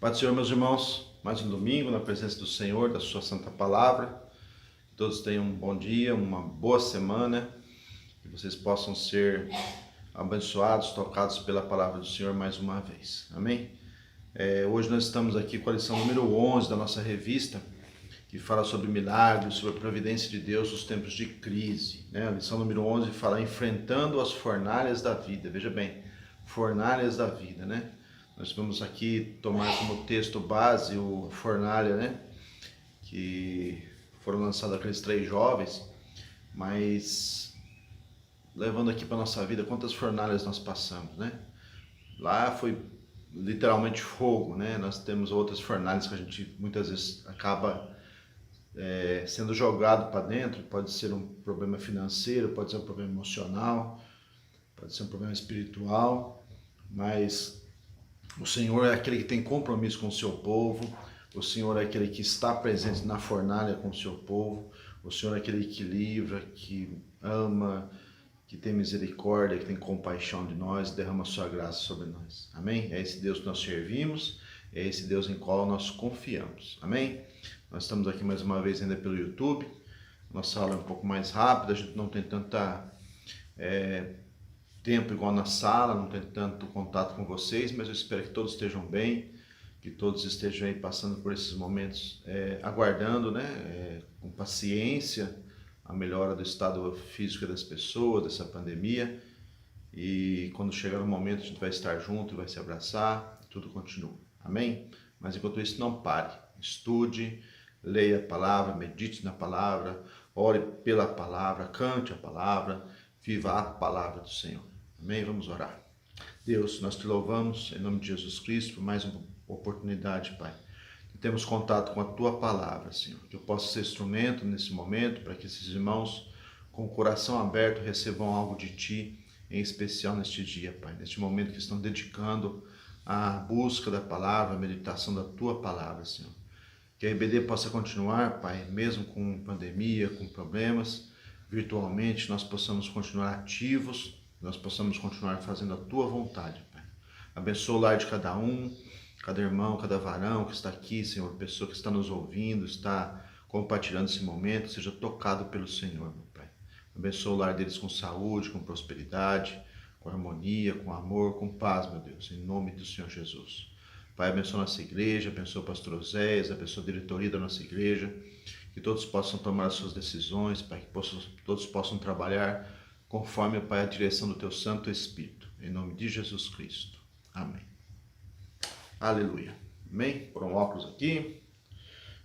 Pai do Senhor, meus irmãos, mais um domingo na presença do Senhor, da sua santa palavra. Que todos tenham um bom dia, uma boa semana, que vocês possam ser abençoados, tocados pela palavra do Senhor mais uma vez. Amém? Hoje nós estamos aqui com a lição número 11 da nossa revista, que fala sobre milagres, sobre a providência de Deus nos tempos de crise. A lição número 11 fala enfrentando as fornalhas da vida. Veja bem, fornalhas da vida, né? Nós vamos aqui tomar como texto base o fornalha, que foram lançados aqueles 3 jovens, mas levando aqui para a nossa vida, quantas fornalhas nós passamos, Lá foi literalmente fogo, Nós temos outras fornalhas que a gente muitas vezes acaba sendo jogado para dentro. Pode ser um problema financeiro, pode ser um problema emocional, pode ser um problema espiritual, mas o Senhor é aquele que tem compromisso com o seu povo, o Senhor é aquele que está presente na fornalha com o seu povo, o Senhor é aquele que livra, que ama, que tem misericórdia, que tem compaixão de nós, derrama a sua graça sobre nós. Amém? É esse Deus que nós servimos, é esse Deus em qual nós confiamos. Amém? Nós estamos aqui mais uma vez ainda pelo YouTube, nossa aula é um pouco mais rápida, a gente não tem tanta tempo igual na sala, não tem tanto contato com vocês, mas eu espero que todos estejam bem, que todos estejam aí passando por esses momentos, aguardando, com paciência, a melhora do estado físico das pessoas, dessa pandemia, e quando chegar o momento a gente vai estar junto, vai se abraçar, tudo continua, amém? Mas enquanto isso, não pare, estude, leia a palavra, medite na palavra, ore pela palavra, cante a palavra, viva a palavra do Senhor. Amém? Vamos orar. Deus, nós te louvamos em nome de Jesus Cristo por mais uma oportunidade, Pai. Que temos contato com a Tua palavra, Senhor. Que eu possa ser instrumento nesse momento para que esses irmãos com o coração aberto recebam algo de Ti, em especial neste dia, Pai. Neste momento que estão dedicando à busca da palavra, à meditação da Tua palavra, Senhor. Que a IBD possa continuar, Pai, mesmo com pandemia, com problemas, virtualmente, nós possamos continuar ativos, nós possamos continuar fazendo a Tua vontade, Pai. Abençoa o lar de cada um, cada irmão, cada varão que está aqui, Senhor, pessoa que está nos ouvindo, está compartilhando esse momento, seja tocado pelo Senhor, meu Pai. Abençoa o lar deles com saúde, com prosperidade, com harmonia, com amor, com paz, meu Deus, em nome do Senhor Jesus. Pai, abençoa a nossa igreja, abençoa o pastor Oséias, abençoa a diretoria da nossa igreja, que todos possam tomar as suas decisões, Pai, que todos possam trabalhar conforme, Pai, a direção do Teu Santo Espírito. Em nome de Jesus Cristo. Amém. Aleluia. Amém? Por um óculos aqui.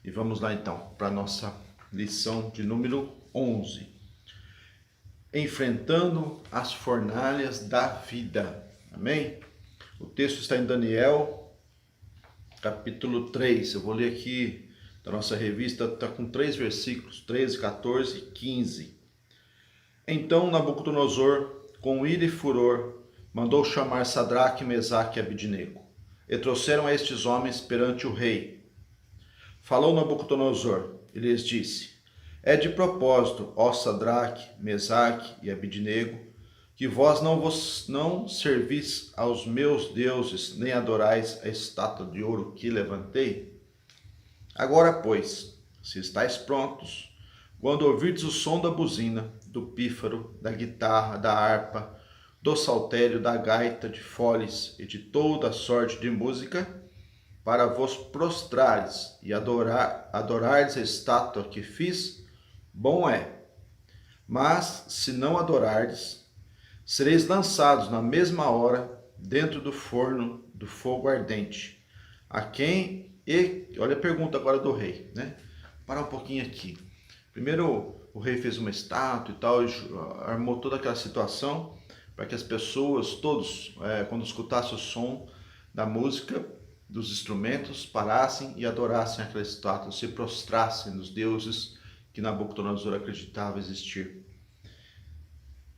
E vamos lá então para a nossa lição de número 11. Enfrentando as fornalhas da vida. Amém? O texto está em Daniel, capítulo 3. Eu vou ler aqui da nossa revista, está com 3 versículos, 13, 14 e 15. Então Nabucodonosor, com ira e furor, mandou chamar Sadraque, Mesaque e Abidnego, e trouxeram a estes homens perante o rei. Falou Nabucodonosor e lhes disse: É de propósito, ó Sadraque, Mesaque e Abidnego, que vós não servis aos meus deuses, nem adorais a estátua de ouro que levantei? Agora, pois, se estáis prontos, quando ouvirdes o som da buzina, do pífaro, da guitarra, da harpa, do saltério, da gaita, de foles e de toda a sorte de música, para vos prostrares e adorardes a estátua que fiz, bom é. Mas, se não adorardes, sereis lançados na mesma hora dentro do forno do fogo ardente. Olha a pergunta agora do rei, Para um pouquinho aqui. Primeiro, o rei fez uma estátua e tal, armou toda aquela situação para que as pessoas, todos, quando escutassem o som da música, dos instrumentos, parassem e adorassem aquela estátua, se prostrassem nos deuses que Nabucodonosor acreditava existir.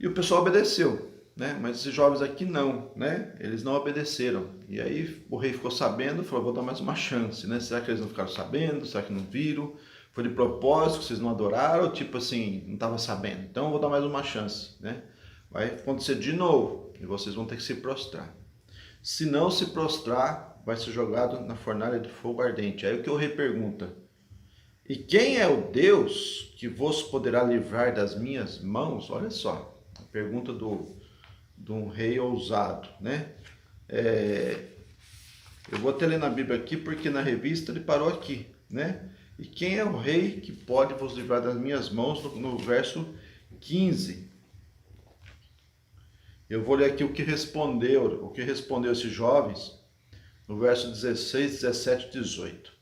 E o pessoal obedeceu, mas esses jovens aqui não, eles não obedeceram. E aí o rei ficou sabendo, falou: vou dar mais uma chance, Será que eles não ficaram sabendo? Será que não viram? Foi de propósito que vocês não adoraram? Tipo assim, não estava sabendo. Então eu vou dar mais uma chance, Vai acontecer de novo e vocês vão ter que se prostrar. Se não se prostrar, vai ser jogado na fornalha de fogo ardente. Aí o que o rei pergunta? E quem é o Deus que vos poderá livrar das minhas mãos? Olha só, a pergunta de um rei ousado, né? Eu vou até ler na Bíblia aqui, porque na revista ele parou aqui, né? E quem é o rei que pode vos livrar das minhas mãos? No verso 15. Eu vou ler aqui o que respondeu esses jovens, no verso 16, 17 e 18.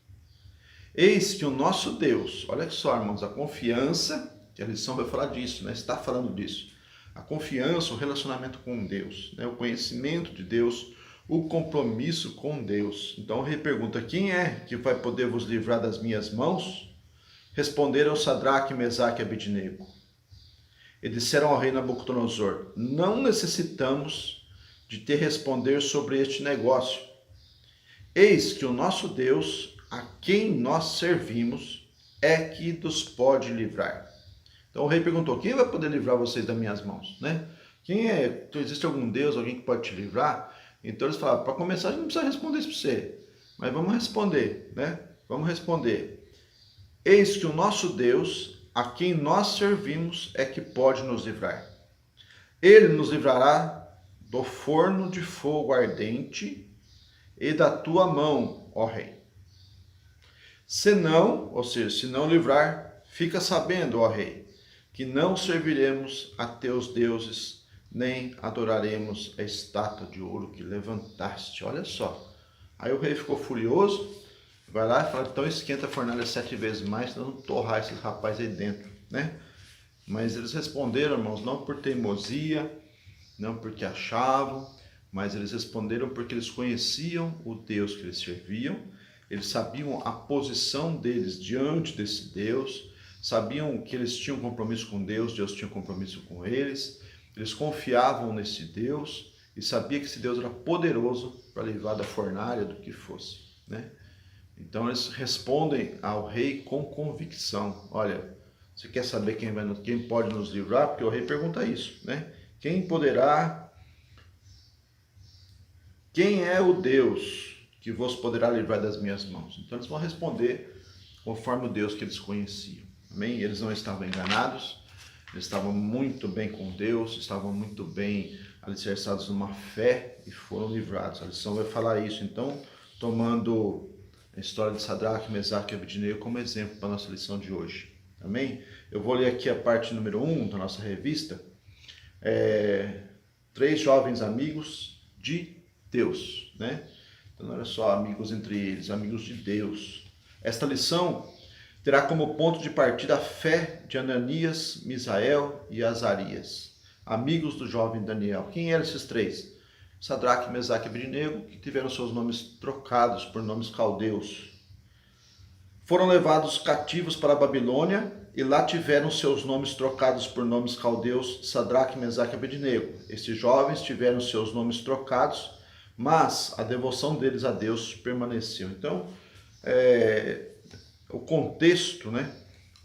Eis que o nosso Deus, olha só, irmãos, a confiança, que a lição vai falar disso, né? Está falando disso. A confiança, o relacionamento com Deus, né? O conhecimento de Deus, o compromisso com Deus. Então o rei pergunta, quem é que vai poder vos livrar das minhas mãos? Responderam Sadraque, Mesaque e Abednego. E disseram ao rei Nabucodonosor, não necessitamos de te responder sobre este negócio. Eis que o nosso Deus, a quem nós servimos, é que nos pode livrar. Então o rei perguntou, quem vai poder livrar vocês das minhas mãos? Né? Quem é? Existe algum Deus, alguém que pode te livrar? Então eles falaram, para começar a gente não precisa responder isso para você, mas vamos responder, né? Vamos responder. Eis que o nosso Deus, a quem nós servimos, é que pode nos livrar. Ele nos livrará do forno de fogo ardente e da tua mão, ó rei. Se não, ou seja, se não livrar, fica sabendo, ó rei, que não serviremos a teus deuses, nem adoraremos a estátua de ouro que levantaste. Olha só. Aí o rei ficou furioso, vai lá e fala, então esquenta a fornalha 7 vezes mais, senão não torrar esses rapazes aí dentro, né? Mas eles responderam, irmãos, não por teimosia, não porque achavam, mas eles responderam porque eles conheciam o Deus que eles serviam, eles sabiam a posição deles diante desse Deus, sabiam que eles tinham compromisso com Deus, Deus tinha compromisso com eles, eles confiavam nesse Deus e sabiam que esse Deus era poderoso para livrar da fornalha do que fosse, né? Então eles respondem ao rei com convicção. Olha, você quer saber quem pode nos livrar? Porque o rei pergunta isso, né? Quem é o Deus que vos poderá livrar das minhas mãos? Então eles vão responder conforme o Deus que eles conheciam. Amém? Eles não estavam enganados, eles estavam muito bem com Deus, estavam muito bem alicerçados numa fé e foram livrados. A lição vai falar isso. Então, tomando a história de Sadraque, Mesaque e Abednego como exemplo para a nossa lição de hoje. Amém? Eu vou ler aqui a parte número 1 da nossa revista. 3 jovens amigos de Deus, né? Então não era só amigos entre eles, amigos de Deus. Esta lição terá como ponto de partida a fé de Ananias, Misael e Azarias, amigos do jovem Daniel. Quem eram esses 3? Sadraque, Mesaque e Abednego, que tiveram seus nomes trocados por nomes caldeus. Foram levados cativos para a Babilônia e lá tiveram seus nomes trocados por nomes caldeus, Sadraque, Mesaque e Abednego. Estes jovens tiveram seus nomes trocados, mas a devoção deles a Deus permaneceu. Então, o contexto, né?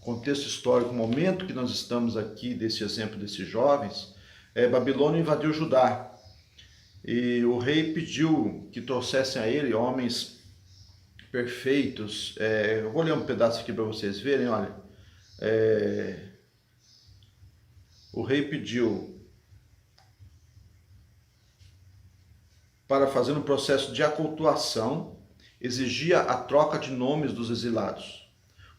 O contexto histórico, o momento que nós estamos aqui, desse exemplo desses jovens, Babilônia invadiu Judá. E o rei pediu que trouxessem a ele homens perfeitos. Eu vou ler um pedaço aqui para vocês verem, olha. O rei pediu para fazer um processo de acultuação, exigia a troca de nomes dos exilados.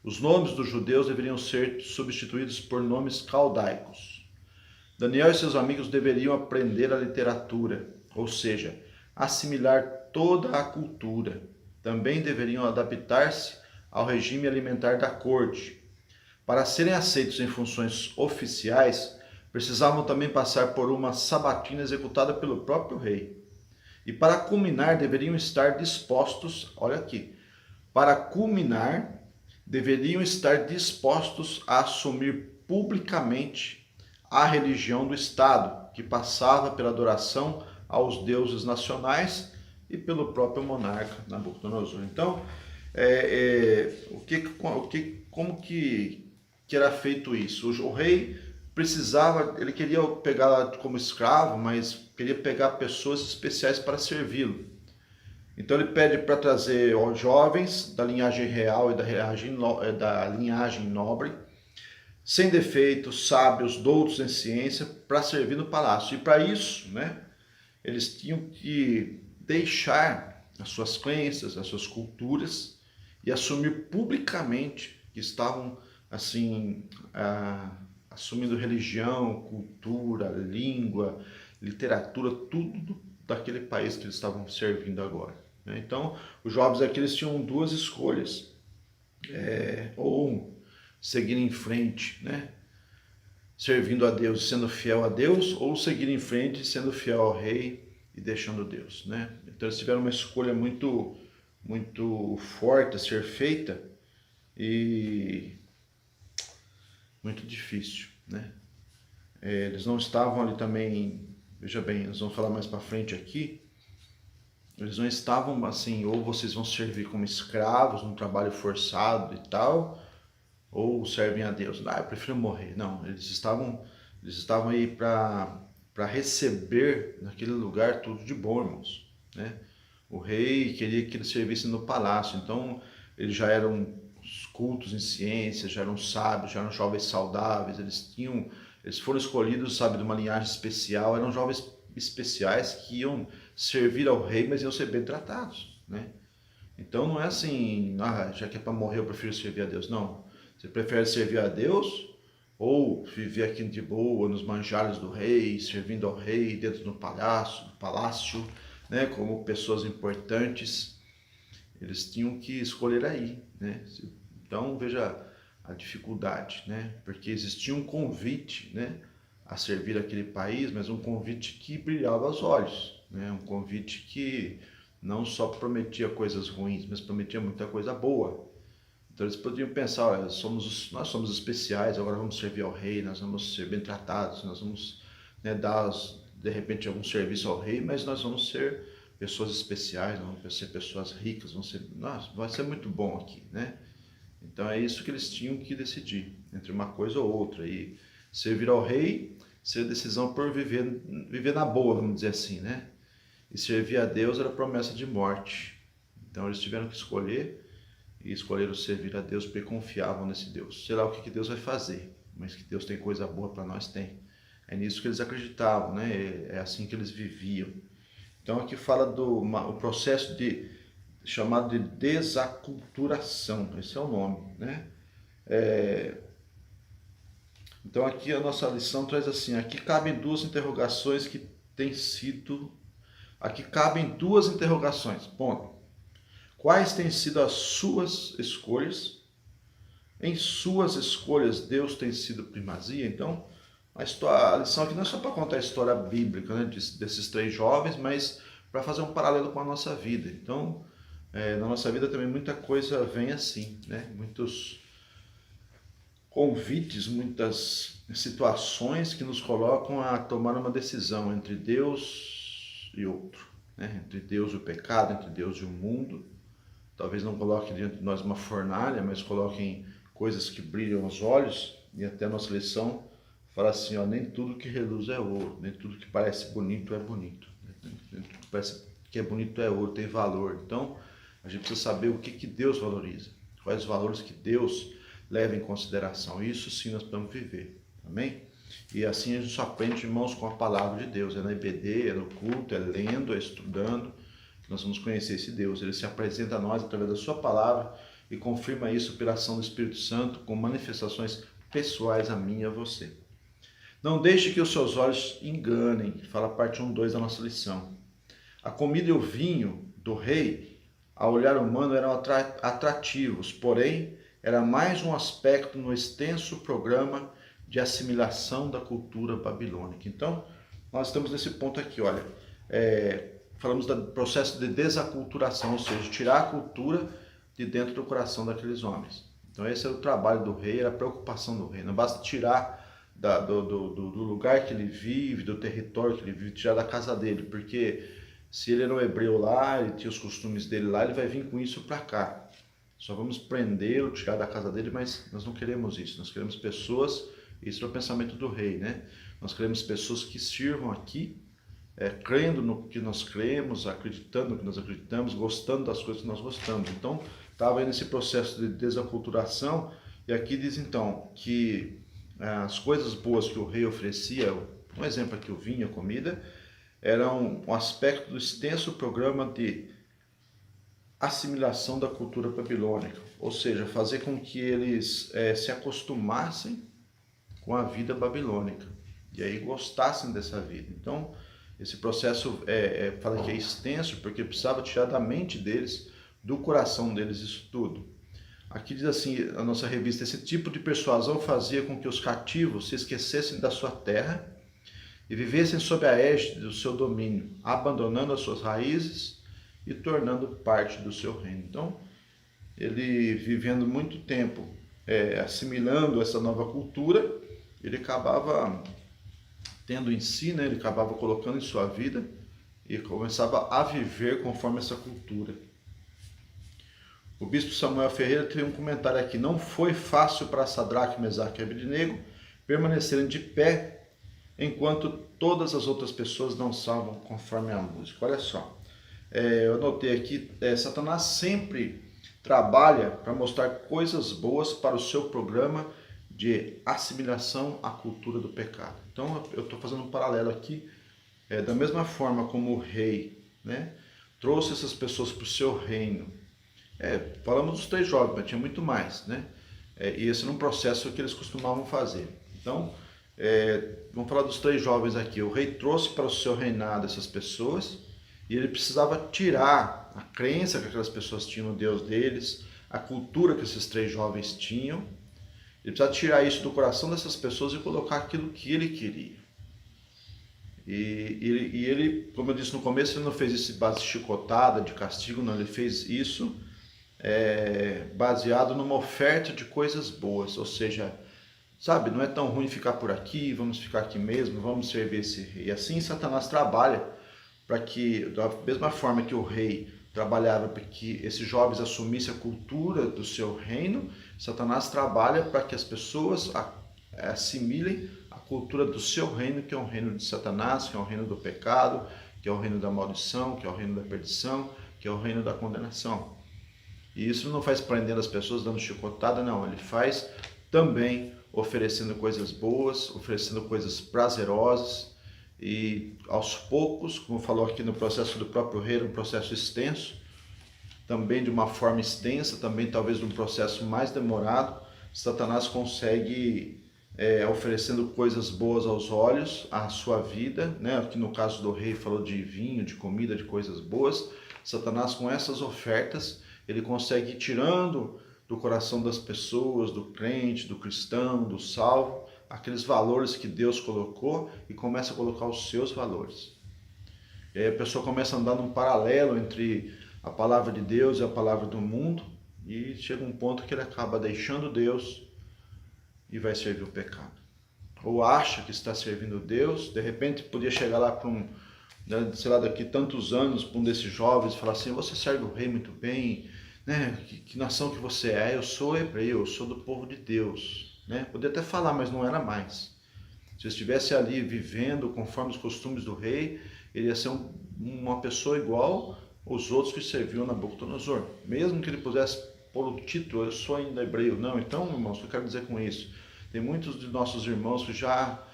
Os nomes dos judeus deveriam ser substituídos por nomes caldaicos. Daniel e seus amigos deveriam aprender a literatura, ou seja, assimilar toda a cultura. Também deveriam adaptar-se ao regime alimentar da corte. Para serem aceitos em funções oficiais, precisavam também passar por uma sabatina executada pelo próprio rei. E para culminar, deveriam estar dispostos, olha aqui, a assumir publicamente a religião do Estado, que passava pela adoração aos deuses nacionais e pelo próprio monarca Nabucodonosor. Então, como que era feito isso? O rei precisava, ele queria pegá-la como escravo, mas queria pegar pessoas especiais para servi-lo. Então ele pede para trazer jovens da linhagem real e da linhagem nobre, sem defeitos, sábios, doutos em ciência, para servir no palácio. E para isso, né, eles tinham que deixar as suas crenças, as suas culturas e assumir publicamente que estavam assim assumindo religião, cultura, língua, literatura, tudo daquele país que eles estavam servindo agora. Então, os jovens aqui eles tinham duas escolhas, ou seguir em frente, né, servindo a Deus e sendo fiel a Deus, ou seguir em frente sendo fiel ao rei e deixando Deus, né? Então eles tiveram uma escolha muito forte a ser feita e muito difícil, né? Eles não estavam ali também, veja bem, nós vamos falar mais para frente aqui, eles não estavam assim, ou vocês vão servir como escravos num trabalho forçado e tal, ou servem a Deus. Eu prefiro morrer. Não, eles estavam aí para receber naquele lugar tudo de bom, irmãos, né? O rei queria que eles servissem no palácio, então eles já eram cultos em ciência, já eram sábios, já eram jovens saudáveis, eles foram escolhidos, sabe, de uma linhagem especial, eram jovens especiais que iam servir ao rei, mas iam ser bem tratados, né? Então não é assim, já que é para morrer eu prefiro servir a Deus. Não, você prefere servir a Deus ou viver aqui de boa, nos manjares do rei, servindo ao rei dentro do palácio, né, como pessoas importantes. Eles tinham que escolher aí, né? Então veja a dificuldade, né? Porque existia um convite, né, a servir aquele país, mas um convite que brilhava aos olhos, né? Um convite que não só prometia coisas ruins, mas prometia muita coisa boa. Então eles poderiam pensar, olha, nós somos especiais, agora vamos servir ao rei, nós vamos ser bem tratados, nós vamos, né, dar de repente algum serviço ao rei, mas nós vamos ser pessoas especiais, vamos ser pessoas ricas, vai ser muito bom aqui, né? Então é isso que eles tinham que decidir, entre uma coisa ou outra. E servir ao rei, ser decisão por viver na boa, vamos dizer assim, né? E servir a Deus era promessa de morte. Então eles tiveram que escolher, e escolheram servir a Deus porque confiavam nesse Deus. Sei lá o que Deus vai fazer, mas que Deus tem coisa boa para nós, tem. É nisso que eles acreditavam, né? É assim que eles viviam. Então aqui fala o processo chamado de desaculturação, esse é o nome, né? Então aqui a nossa lição traz assim, aqui cabem duas interrogações que têm sido... Aqui cabem duas interrogações, ponto. Quais têm sido as suas escolhas? Em suas escolhas, Deus tem sido primazia? Então, a lição aqui não é só para contar a história bíblica, né, desses três jovens, mas para fazer um paralelo com a nossa vida. Então, na nossa vida também muita coisa vem assim, né? Muitos convites, muitas situações que nos colocam a tomar uma decisão entre Deus e outro, né? Entre Deus e o pecado, entre Deus e o mundo. Talvez não coloque diante de nós uma fornalha, mas coloquem coisas que brilham aos olhos. E até a nossa lição fala assim, nem tudo que reluz é ouro, nem tudo que parece bonito é bonito. Nem tudo que parece que é bonito é ouro, tem valor. Então, a gente precisa saber o que Deus valoriza, quais os valores que Deus leva em consideração. Isso sim nós podemos viver, amém? E assim a gente só aprende, irmãos, com a palavra de Deus. É na EBD, é no culto, é lendo, é estudando, nós vamos conhecer esse Deus. Ele se apresenta a nós através da sua palavra e confirma isso pela ação do Espírito Santo com manifestações pessoais a mim e a você. Não deixe que os seus olhos enganem, fala a parte 1:2 da nossa lição. A comida e o vinho do rei, ao olhar humano, eram atrativos, porém, era mais um aspecto no extenso programa de assimilação da cultura babilônica. Então, nós estamos nesse ponto aqui, olha, falamos do processo de desaculturação, ou seja, tirar a cultura de dentro do coração daqueles homens. Então esse era o trabalho do rei, era a preocupação do rei. Não basta tirar do lugar que ele vive, do território que ele vive, tirar da casa dele, porque se ele era um hebreu lá, ele tinha os costumes dele lá, ele vai vir com isso para cá. Só vamos prendê-lo, tirar da casa dele, mas nós não queremos isso. Nós queremos pessoas, isso é o pensamento do rei, né? Nós queremos pessoas que sirvam aqui crendo no que nós cremos, acreditando no que nós acreditamos, gostando das coisas que nós gostamos. Então, estava aí nesse processo de desaculturação, e aqui diz então que as coisas boas que o rei oferecia, um exemplo aqui, o vinho, a comida, era um aspecto do extenso programa de assimilação da cultura babilônica, ou seja, fazer com que eles se acostumassem com a vida babilônica e aí gostassem dessa vida. Então, esse processo fala que é extenso porque precisava tirar da mente deles, do coração deles isso tudo. Aqui diz assim, a nossa revista, esse tipo de persuasão fazia com que os cativos se esquecessem da sua terra e vivessem sob a égide do seu domínio, abandonando as suas raízes e tornando parte do seu reino. Então, ele vivendo muito tempo assimilando essa nova cultura, ele acabava tendo em si, né, ele acabava colocando em sua vida e começava a viver conforme essa cultura. O bispo Samuel Ferreira tem um comentário aqui: não foi fácil para Sadraque, Mesaque e Abednego permanecerem de pé enquanto todas as outras pessoas não salvam conforme a música. Olha só, eu anotei aqui, Satanás sempre trabalha para mostrar coisas boas para o seu programa de assimilação à cultura do pecado. Então eu estou fazendo um paralelo aqui, da mesma forma como o rei, né, trouxe essas pessoas para o seu reino. Falamos dos 3 jovens, mas tinha muito mais, né? E esse era um processo que eles costumavam fazer. Então, vamos falar dos 3 jovens aqui. O rei trouxe para o seu reinado essas pessoas e ele precisava tirar a crença que aquelas pessoas tinham no Deus deles, a cultura que esses 3 jovens tinham. Ele precisava tirar isso do coração dessas pessoas e colocar aquilo que ele queria. E ele, como eu disse no começo, ele não fez isso base de chicotada, de castigo, não. Ele fez isso baseado numa oferta de coisas boas, ou seja, sabe, não é tão ruim ficar por aqui, vamos ficar aqui mesmo, vamos servir esse rei. E assim Satanás trabalha para que, da mesma forma que o rei trabalhava para que esses jovens assumissem a cultura do seu reino, Satanás trabalha para que as pessoas assimilem a cultura do seu reino, que é o reino de Satanás, que é o reino do pecado, que é o reino da maldição, que é o reino da perdição, que é o reino da condenação. E isso não faz prendendo as pessoas, dando chicotada, não. Ele faz também oferecendo coisas boas, oferecendo coisas prazerosas e aos poucos, como falou aqui no processo do próprio rei, um processo extenso, também de uma forma extensa, também talvez de um processo mais demorado, Satanás consegue oferecendo coisas boas aos olhos, à sua vida, né? Aqui no caso do rei falou de vinho, de comida, de coisas boas. Satanás com essas ofertas, ele consegue ir tirando do coração das pessoas, do crente, do cristão, do salvo, aqueles valores que Deus colocou e começa a colocar os seus valores. E aí a pessoa começa a andar num paralelo entre a palavra de Deus e a palavra do mundo e chega um ponto que ele acaba deixando Deus e vai servir o pecado. Ou acha que está servindo Deus, de repente podia chegar lá para sei lá, daqui tantos anos, para um desses jovens e falar assim: você serve o rei muito bem, né? Que nação que você é? Eu sou hebreu, eu sou do povo de Deus, né? Podia até falar, mas não era mais. Se eu estivesse ali vivendo conforme os costumes do rei, ele ia ser uma pessoa igual aos outros que serviam Nabucodonosor. Mesmo que ele pudesse pôr o título, eu sou ainda hebreu. Não, então, irmãos, o que eu quero dizer com isso? Tem muitos de nossos irmãos que já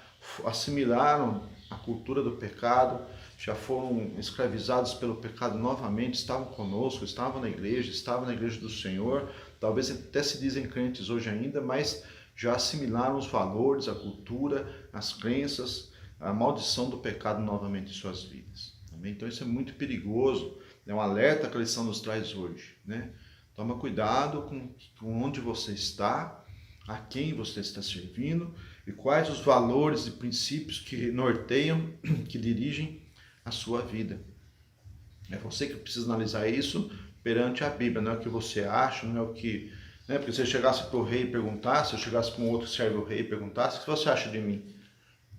assimilaram a cultura do pecado, já foram escravizados pelo pecado novamente, estavam conosco, estavam na igreja do Senhor, talvez até se dizem crentes hoje ainda, mas já assimilaram os valores, a cultura, as crenças, a maldição do pecado novamente em suas vidas. Então isso é muito perigoso, é um alerta que a lição nos traz hoje, né? Toma cuidado com onde você está, a quem você está servindo e quais os valores e princípios que norteiam, que dirigem a sua vida. É você que precisa analisar isso perante a Bíblia, não é o que você acha, não é o que... Né? Porque se eu chegasse para o rei e perguntasse, se eu chegasse para um outro que serve o rei e perguntasse: o que você acha de mim?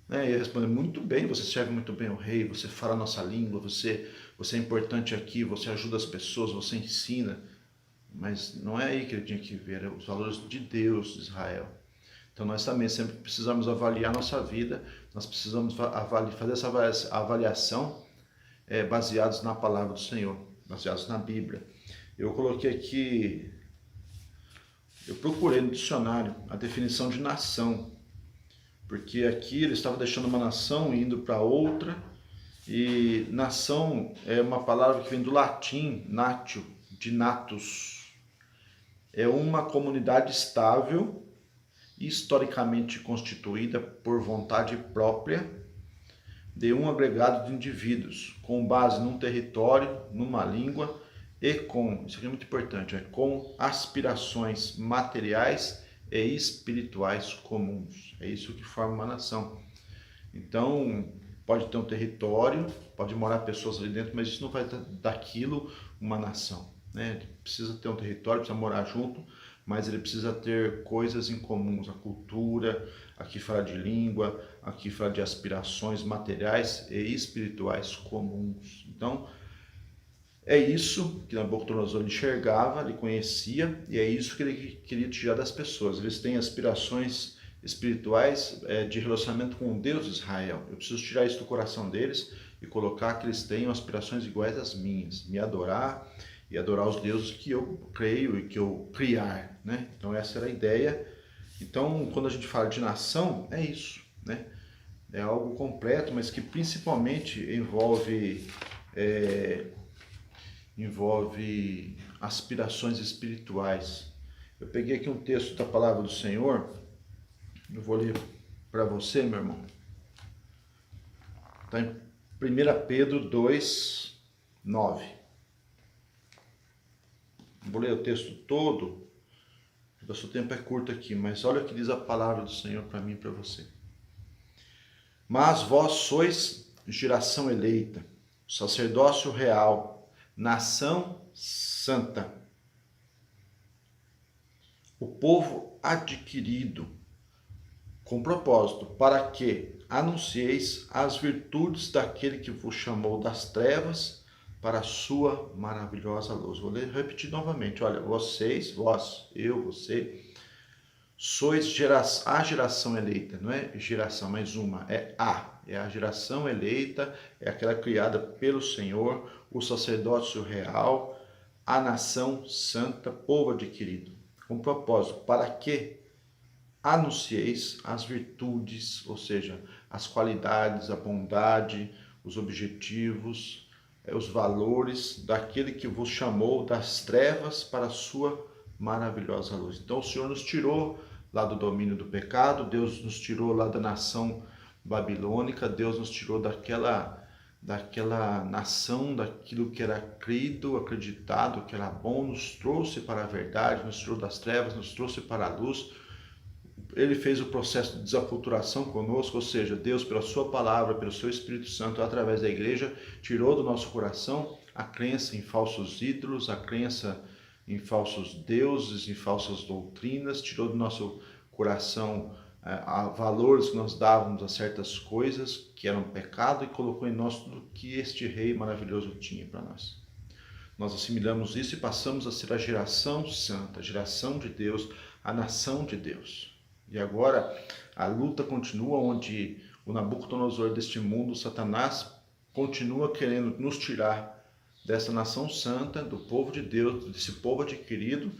Né? E ele responder: muito bem, você serve muito bem o rei, você fala a nossa língua, você é importante aqui, você ajuda as pessoas, você ensina. Mas não é aí que ele tinha que ver, os valores de Deus, de Israel. Então nós também sempre precisamos avaliar a nossa vida, nós precisamos fazer essa avaliação baseados na palavra do Senhor, baseados na Bíblia. Eu coloquei aqui, eu procurei no dicionário a definição de nação, porque aqui ele estava deixando uma nação e indo para outra, e nação é uma palavra que vem do latim, natio, de natus. É uma comunidade estável e historicamente constituída por vontade própria de um agregado de indivíduos, com base num território, numa língua e com, isso aqui é muito importante, com aspirações materiais e espirituais comuns. É isso que forma uma nação. Então, pode ter um território, pode morar pessoas ali dentro, mas isso não vai dar daquilo uma nação, né? Ele precisa ter um território, precisa morar junto, mas ele precisa ter coisas em comuns, a cultura, aqui fala de língua, aqui fala de aspirações materiais e espirituais comuns. Então, é isso que Nabucodonosor enxergava, ele conhecia, e é isso que ele queria tirar das pessoas. Eles têm aspirações espirituais de relacionamento com o Deus de Israel. Eu preciso tirar isso do coração deles e colocar que eles tenham aspirações iguais às minhas, me adorar e adorar os deuses que eu creio e que eu criar, né? Então essa era a ideia. Então, quando a gente fala de nação, é isso, né? É algo completo, mas que principalmente envolve aspirações espirituais. Eu peguei aqui um texto da palavra do Senhor, eu vou ler para você, meu irmão. Está em 1 Pedro 2, 9. Vou ler o texto todo, porque o seu tempo é curto aqui, mas olha o que diz a palavra do Senhor para mim e para você. Mas vós sois geração eleita, sacerdócio real, nação santa, o povo adquirido, com propósito, para que anuncieis as virtudes daquele que vos chamou das trevas para a sua maravilhosa luz. Vou repetir novamente. Olha, vocês, vós, eu, você, sois a geração eleita. Não é geração, mais uma. É a geração eleita, é aquela criada pelo Senhor, o sacerdócio real, a nação santa, povo adquirido. Com propósito, para que anuncieis as virtudes, ou seja, as qualidades, a bondade, os objetivos, os valores daquele que vos chamou das trevas para a sua maravilhosa luz. Então o Senhor nos tirou lá do domínio do pecado, Deus nos tirou lá da nação babilônica, Deus nos tirou daquela nação, daquilo que era crido, acreditado, que era bom, nos trouxe para a verdade, nos tirou das trevas, nos trouxe para a luz. Ele fez o processo de desaculturação conosco, ou seja, Deus, pela sua palavra, pelo seu Espírito Santo, através da igreja, tirou do nosso coração a crença em falsos ídolos, a crença em falsos deuses, em falsas doutrinas, tirou do nosso coração valores que nós dávamos a certas coisas que eram pecado e colocou em nós tudo que este Rei maravilhoso tinha para nós. Nós assimilamos isso e passamos a ser a geração santa, a geração de Deus, a nação de Deus. E agora a luta continua, onde o Nabucodonosor deste mundo, Satanás, continua querendo nos tirar dessa nação santa, do povo de Deus, desse povo adquirido,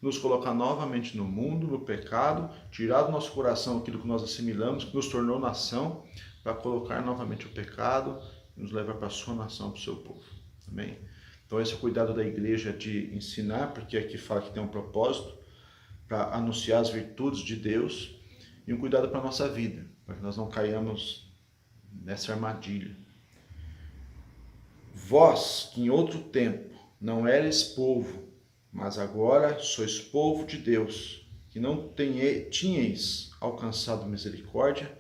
nos colocar novamente no mundo, no pecado, tirar do nosso coração aquilo que nós assimilamos, que nos tornou nação, para colocar novamente o pecado e nos levar para a sua nação, para o seu povo. Amém? Então esse é o cuidado da igreja de ensinar, porque aqui fala que tem um propósito, para anunciar as virtudes de Deus, e um cuidado para a nossa vida, para que nós não caiamos nessa armadilha. Vós, que em outro tempo não eres povo, mas agora sois povo de Deus, que não tinhais alcançado misericórdia,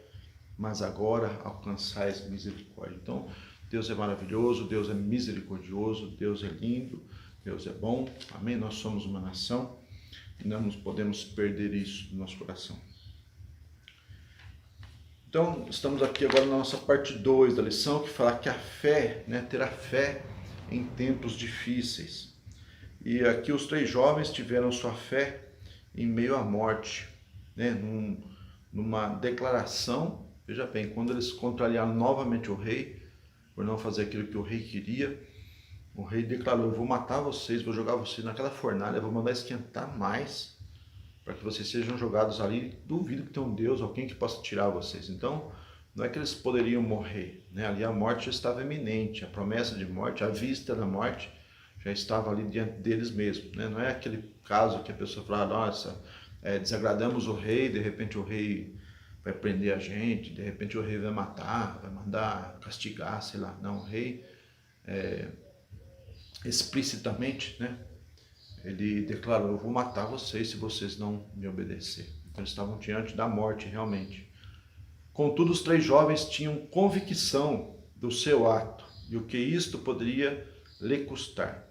mas agora alcançais misericórdia. Então, Deus é maravilhoso, Deus é misericordioso, Deus é lindo, Deus é bom. Amém? Nós somos uma nação e não podemos perder isso do nosso coração. Então, estamos aqui agora na nossa parte 2 da lição, que fala que a fé, ter a fé em tempos difíceis. E aqui os 3 jovens tiveram sua fé em meio à morte, numa declaração. Veja bem, quando eles contrariaram novamente o rei, por não fazer aquilo que o rei queria, o rei declarou: eu vou matar vocês, vou jogar vocês naquela fornalha, vou mandar esquentar mais, para que vocês sejam jogados ali. Duvido que tenha um Deus, alguém que possa tirar vocês. Então, não é que eles poderiam morrer, né? Ali a morte já estava iminente, a promessa de morte, a vista da morte já estava ali diante deles mesmo, né? Não é aquele caso que a pessoa fala: nossa, desagradamos o rei, de repente o rei vai prender a gente, de repente o rei vai matar, vai mandar castigar, sei lá. Não, o rei explicitamente, né? Ele declarou: eu vou matar vocês se vocês não me obedecerem. Então eles estavam diante da morte realmente. Contudo, os 3 jovens tinham convicção do seu ato e o que isto poderia lhe custar.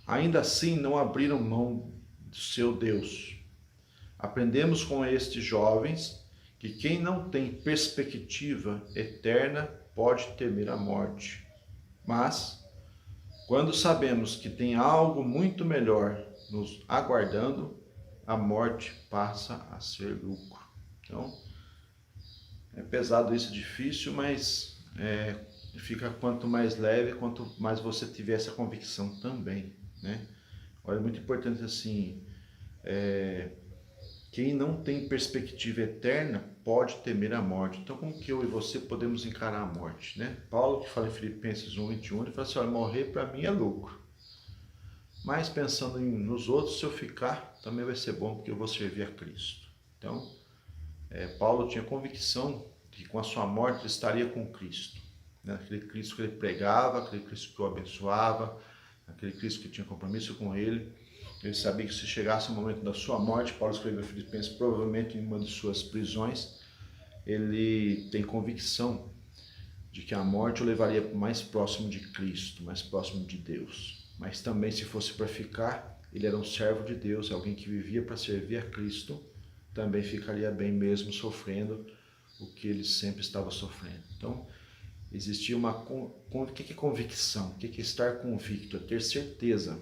Ainda assim, não abriram mão do seu Deus. Aprendemos com estes jovens que quem não tem perspectiva eterna pode temer a morte. Mas, quando sabemos que tem algo muito melhor nos aguardando, a morte passa a ser lucro. Então, é pesado isso, difícil, mas fica quanto mais leve, quanto mais você tiver essa convicção também, né? Olha, é muito importante assim, quem não tem perspectiva eterna pode temer a morte. Então, como que eu e você podemos encarar a morte, né? Paulo, que fala em Filipenses 1:21, ele fala assim: olha, morrer para mim é lucro. Mas pensando nos outros, se eu ficar, também vai ser bom, porque eu vou servir a Cristo. Então, Paulo tinha convicção de que com a sua morte ele estaria com Cristo, né? Aquele Cristo que ele pregava, aquele Cristo que o abençoava, aquele Cristo que tinha compromisso com ele. Ele sabia que se chegasse o momento da sua morte, Paulo escreveu Filipenses provavelmente em uma de suas prisões, ele tem convicção de que a morte o levaria mais próximo de Cristo, mais próximo de Deus. Mas também, se fosse para ficar, ele era um servo de Deus, alguém que vivia para servir a Cristo, também ficaria bem mesmo sofrendo o que ele sempre estava sofrendo. Então, existia uma... O que é convicção? O que é estar convicto? É ter certeza.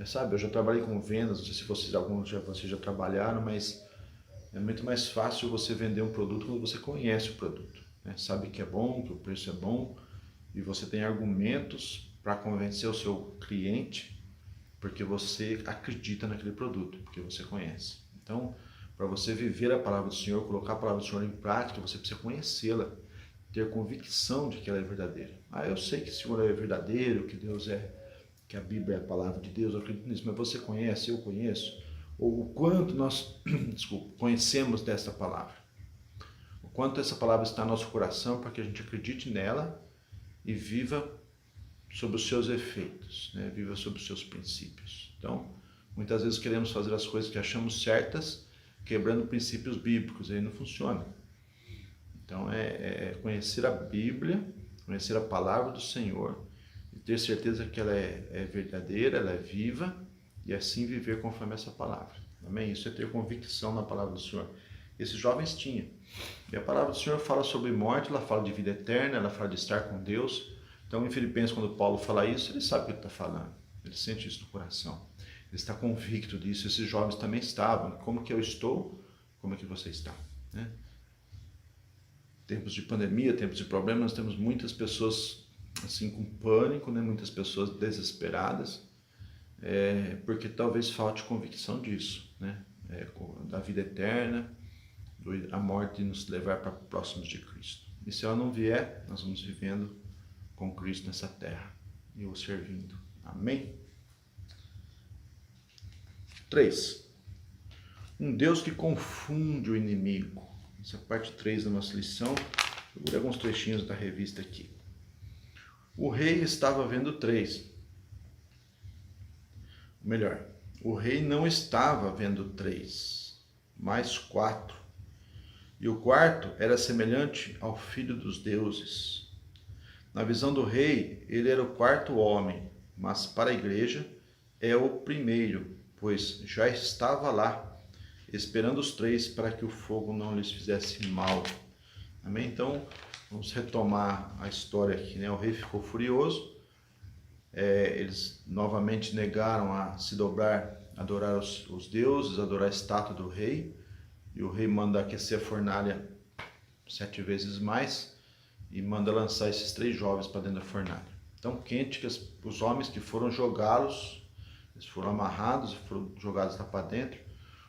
Sabe, eu já trabalhei com vendas, não sei se alguns de vocês já trabalharam, mas é muito mais fácil você vender um produto quando você conhece o produto, né? Sabe que é bom, que o preço é bom, e você tem argumentos para convencer o seu cliente, porque você acredita naquele produto, porque você conhece. Então, para você viver a palavra do Senhor, colocar a palavra do Senhor em prática, você precisa conhecê-la, ter convicção de que ela é verdadeira. Eu sei que o Senhor é verdadeiro, que Deus que a Bíblia é a palavra de Deus, eu acredito nisso, mas você conhece, eu conheço, ou o quanto nós conhecemos dessa palavra, o quanto essa palavra está no nosso coração para que a gente acredite nela e viva sobre os seus efeitos, né? Viva sobre os seus princípios. Então, muitas vezes queremos fazer as coisas que achamos certas, quebrando princípios bíblicos, aí não funciona. Então, conhecer a Bíblia, conhecer a palavra do Senhor, e ter certeza que ela é verdadeira, ela é viva, e assim viver conforme essa palavra. Amém? Isso é ter convicção na palavra do Senhor. Esses jovens tinham. E a palavra do Senhor fala sobre morte, ela fala de vida eterna, ela fala de estar com Deus. Então, em Filipenses, quando Paulo fala isso, ele sabe o que ele está falando. Ele sente isso no coração. Ele está convicto disso. Esses jovens também estavam. Como que eu estou? Como é que você está? Né? Tempos de pandemia, tempos de problemas, nós temos muitas pessoas assim com pânico, né? Muitas pessoas desesperadas, porque talvez falte convicção disso, né? Da vida eterna, a morte nos levar para próximos de Cristo. E se ela não vier, nós vamos vivendo com Cristo nessa terra e o servindo. Amém? 3. Um Deus que confunde o inimigo. Essa é a parte 3 da nossa lição. Eu vou ler alguns trechinhos da revista aqui. O rei estava vendo 3. Melhor, o rei não estava vendo 3, mas 4. E o quarto era semelhante ao filho dos deuses. Na visão do rei, ele era o quarto homem, mas para a igreja é o primeiro, pois já estava lá, esperando os 3 para que o fogo não lhes fizesse mal. Amém? Então, vamos retomar a história aqui, né? O rei ficou furioso, eles novamente negaram a se dobrar, adorar os deuses, adorar a estátua do rei, e o rei manda aquecer a fornalha 7 vezes mais e manda lançar esses 3 jovens para dentro da fornalha. Tão quente que os homens que foram jogá-los, eles foram amarrados e foram jogados lá para dentro.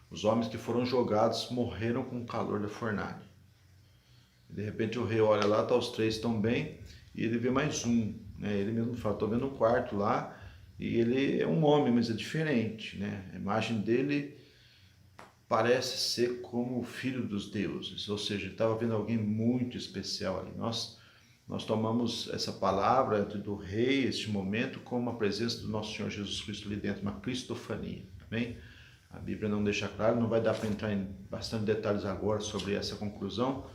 Os homens que foram jogados morreram com o calor da fornalha. De repente o rei olha lá, tá, os 3 estão bem, e ele vê mais um, né? Ele mesmo fala, estou vendo um quarto lá, e ele é um homem, mas é diferente, né? A imagem dele parece ser como o filho dos deuses, ou seja, ele estava vendo alguém muito especial ali. Nós tomamos essa palavra do rei, este momento, como a presença do nosso Senhor Jesus Cristo ali dentro, uma cristofania, amém? A Bíblia não deixa claro, não vai dar para entrar em bastante detalhes agora sobre essa conclusão,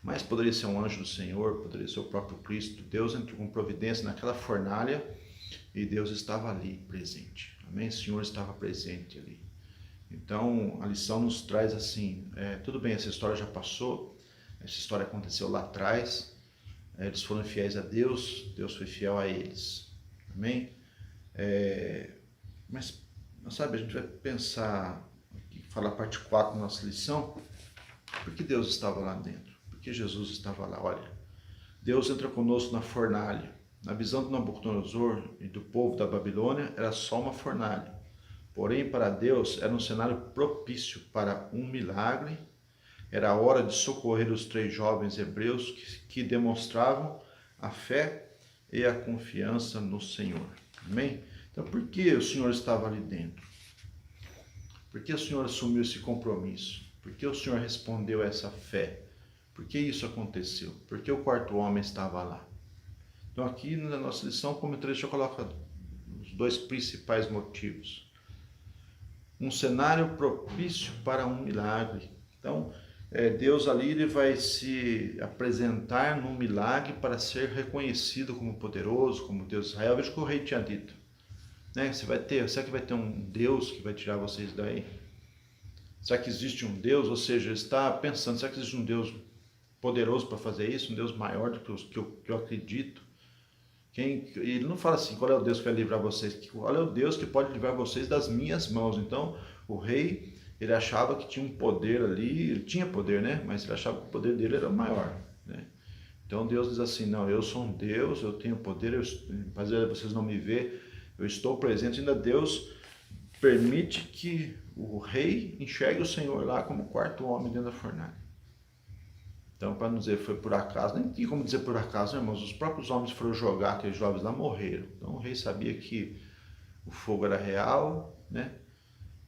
mas poderia ser um anjo do Senhor, poderia ser o próprio Cristo. Deus entrou com providência naquela fornalha e Deus estava ali presente, amém? O Senhor estava presente ali. Então a lição nos traz assim, tudo bem, essa história já passou, essa história aconteceu lá atrás, eles foram fiéis a Deus, Deus foi fiel a eles, amém? Mas sabe, a gente vai pensar, falar a parte 4 da nossa lição, por que Deus estava lá dentro? Por que Jesus estava lá? Olha, Deus entra conosco na fornalha. Na visão de Nabucodonosor e do povo da Babilônia, era só uma fornalha. Porém, para Deus, era um cenário propício para um milagre. Era a hora de socorrer os 3 jovens hebreus que demonstravam a fé e a confiança no Senhor. Amém? Então, por que o Senhor estava ali dentro? Por que o Senhor assumiu esse compromisso? Por que o Senhor respondeu a essa fé? Por que isso aconteceu? Por que o 4º homem estava lá? Então, aqui na nossa lição, como trecho, eu coloco os 2 principais motivos. Um cenário propício para um milagre. Então, Deus ali ele vai se apresentar num milagre para ser reconhecido como poderoso, como Deus de Israel. Veja o que o rei tinha dito. Né? Será que vai ter um Deus que vai tirar vocês daí? Será que existe um Deus? Ou seja, ele está pensando, será que existe um Deus poderoso para fazer isso? Um Deus maior do que eu acredito? Ele não fala assim, qual é o Deus que vai livrar vocês? Qual é o Deus que pode livrar vocês das minhas mãos? Então, o rei, ele achava que tinha um poder ali, ele tinha poder, né? Mas ele achava que o poder dele era maior, né? Então, Deus diz assim, não, eu sou um Deus, eu tenho poder, apesar de vocês não me ver, eu estou presente. Ainda Deus permite que o rei enxergue o Senhor lá como o 4º homem dentro da fornalha. Então, para não dizer foi por acaso, nem tem como dizer por acaso, né, irmãos? Os próprios homens foram jogar aqueles jovens lá, morreram. Então, o rei sabia que o fogo era real, né?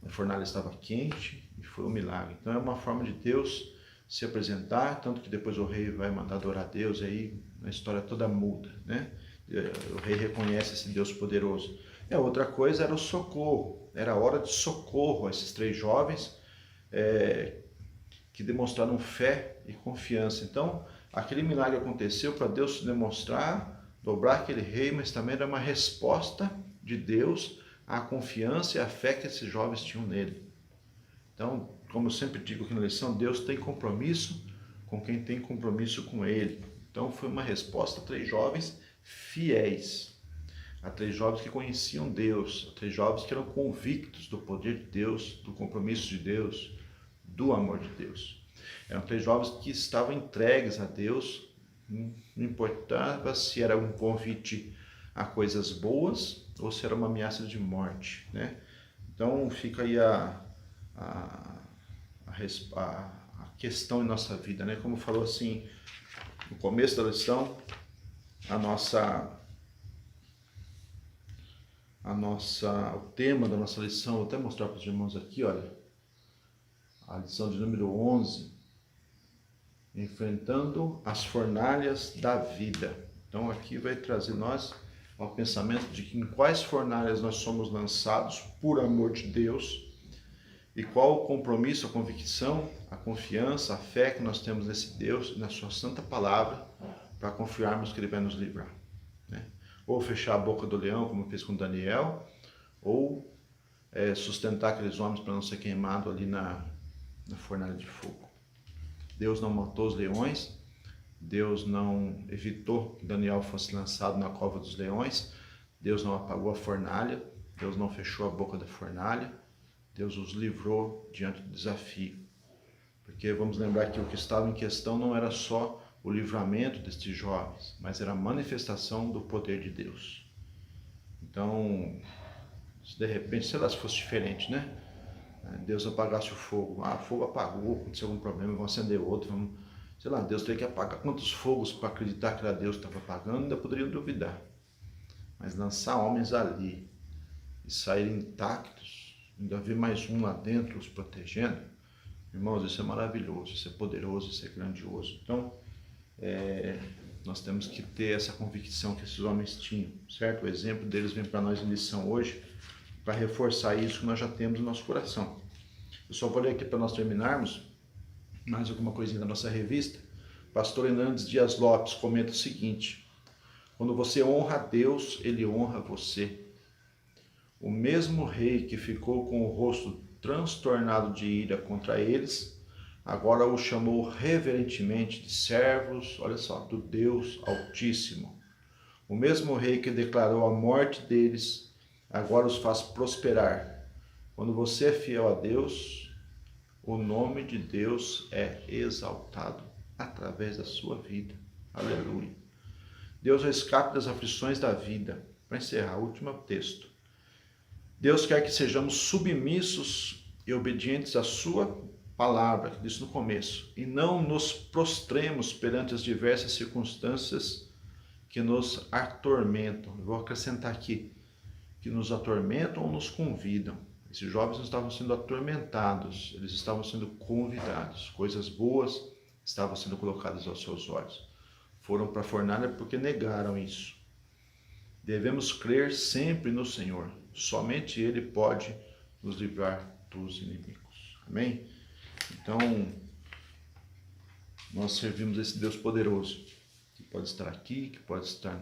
A fornalha estava quente e foi um milagre. Então, é uma forma de Deus se apresentar, tanto que depois o rei vai mandar adorar a Deus, aí a história toda muda, né? O rei reconhece esse Deus poderoso. E a outra coisa era o socorro, era a hora de socorro a esses 3 jovens que demonstraram fé e confiança. Então, aquele milagre aconteceu para Deus se demonstrar, dobrar aquele rei, mas também era uma resposta de Deus à confiança e à fé que esses jovens tinham nele. Então, como eu sempre digo aqui na lição, Deus tem compromisso com quem tem compromisso com Ele. Então, foi uma resposta a 3 jovens fiéis, a 3 jovens que conheciam Deus, a 3 jovens que eram convictos do poder de Deus, do compromisso de Deus, do amor de Deus. Eram 3 jovens que estavam entregues a Deus, não importava se era um convite a coisas boas ou se era uma ameaça de morte, né? Então fica aí a questão em nossa vida, né? Como falou assim no começo da lição, o tema da nossa lição, vou até mostrar para os irmãos aqui, olha, a lição de número 11, enfrentando as fornalhas da vida. Então aqui vai trazer nós ao pensamento de que em quais fornalhas nós somos lançados por amor de Deus e qual o compromisso, a convicção, a confiança, a fé que nós temos nesse Deus e na sua santa palavra para confiarmos que Ele vai nos livrar, né? Ou fechar a boca do leão, como fez com Daniel, ou sustentar aqueles homens para não ser queimado ali na fornalha de fogo. Deus não matou os leões, Deus não evitou que Daniel fosse lançado na cova dos leões, Deus não apagou a fornalha, Deus não fechou a boca da fornalha, Deus os livrou diante do desafio. Porque vamos lembrar que o que estava em questão não era só o livramento destes jovens, mas era a manifestação do poder de Deus. Então, se de repente, sei lá, se fosse diferente, né? Deus apagasse o fogo. O fogo apagou, aconteceu algum problema, vamos acender outro, vamos... Sei lá, Deus teria que apagar quantos fogos para acreditar que era Deus que estava apagando, ainda poderiam duvidar. Mas lançar homens ali e saírem intactos, ainda ver mais um lá dentro os protegendo, irmãos, isso é maravilhoso, isso é poderoso, isso é grandioso. Então, nós temos que ter essa convicção que esses homens tinham, certo? O exemplo deles vem para nós em lição hoje, para reforçar isso que nós já temos no nosso coração. Eu só vou ler aqui para nós terminarmos, mais alguma coisinha da nossa revista. Pastor Hernandes Dias Lopes comenta o seguinte: quando você honra a Deus, Ele honra você. O mesmo rei que ficou com o rosto transtornado de ira contra eles, agora o chamou reverentemente de servos, olha só, do Deus Altíssimo. O mesmo rei que declarou a morte deles, agora os faz prosperar. Quando você é fiel a Deus, o nome de Deus é exaltado através da sua vida. Aleluia. Deus rescate das aflições da vida. Para encerrar, o último texto. Deus quer que sejamos submissos e obedientes à sua palavra, que disse no começo, e não nos prostremos perante as diversas circunstâncias que nos atormentam. Eu vou acrescentar aqui, que nos atormentam ou nos convidam. Esses jovens não estavam sendo atormentados, eles estavam sendo convidados. Coisas boas estavam sendo colocadas aos seus olhos. Foram para a fornalha porque negaram isso. Devemos crer sempre no Senhor. Somente Ele pode nos livrar dos inimigos. Amém? Então, nós servimos esse Deus poderoso, que pode estar aqui, que pode estar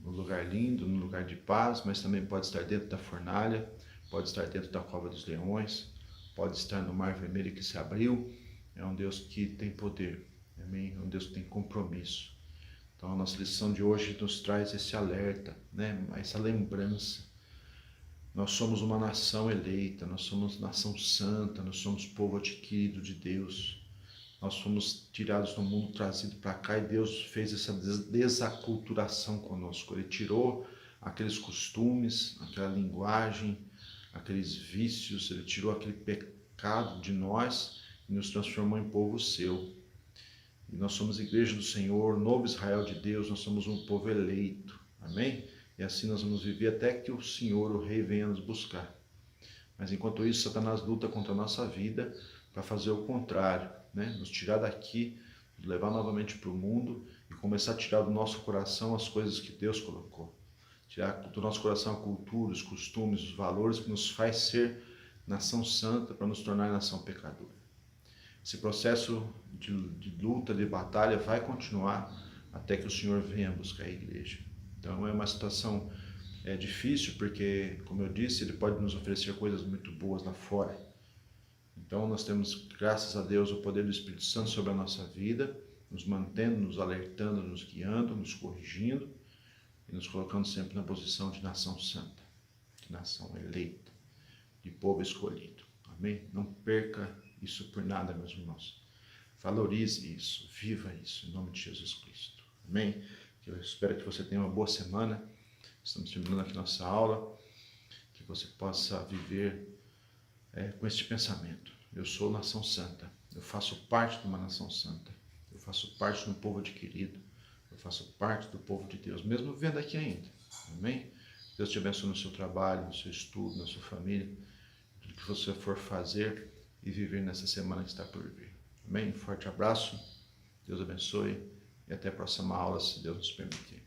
num lugar lindo, num lugar de paz, mas também pode estar dentro da fornalha, pode estar dentro da cova dos leões, pode estar no mar vermelho que se abriu. É um Deus que tem poder, amém? É um Deus que tem compromisso. Então a nossa lição de hoje nos traz esse alerta, né? Essa lembrança. Nós somos uma nação eleita, nós somos nação santa, nós somos povo adquirido de Deus. Nós fomos tirados do mundo, trazidos para cá, e Deus fez essa desaculturação conosco. Ele tirou aqueles costumes, aquela linguagem, aqueles vícios, Ele tirou aquele pecado de nós e nos transformou em povo seu. E nós somos igreja do Senhor, novo Israel de Deus, nós somos um povo eleito, amém? E assim nós vamos viver até que o Senhor, o Rei, venha nos buscar. Mas enquanto isso, Satanás luta contra a nossa vida para fazer o contrário, né? Nos tirar daqui, nos levar novamente para o mundo e começar a tirar do nosso coração as coisas que Deus colocou. Tirar do nosso coração a cultura, os costumes, os valores que nos faz ser nação santa para nos tornar nação pecadora. Esse processo de luta, de batalha vai continuar até que o Senhor venha buscar a igreja. Então é uma situação difícil porque, como eu disse, Ele pode nos oferecer coisas muito boas lá fora. Então nós temos, graças a Deus, o poder do Espírito Santo sobre a nossa vida, nos mantendo, nos alertando, nos guiando, nos corrigindo e nos colocando sempre na posição de nação santa, de nação eleita, de povo escolhido. Amém? Não perca isso por nada, meus irmãos. Valorize isso, viva isso, em nome de Jesus Cristo. Amém? Eu espero que você tenha uma boa semana. Estamos terminando aqui nossa aula. Que você possa viver com este pensamento. Eu sou nação santa. Eu faço parte de uma nação santa. Eu faço parte de um povo adquirido. Eu faço parte do povo de Deus, mesmo vivendo aqui ainda. Amém? Deus te abençoe no seu trabalho, no seu estudo, na sua família. Tudo que você for fazer e viver nessa semana que está por vir. Amém? Forte abraço. Deus abençoe. E até a próxima aula, se Deus nos permitir.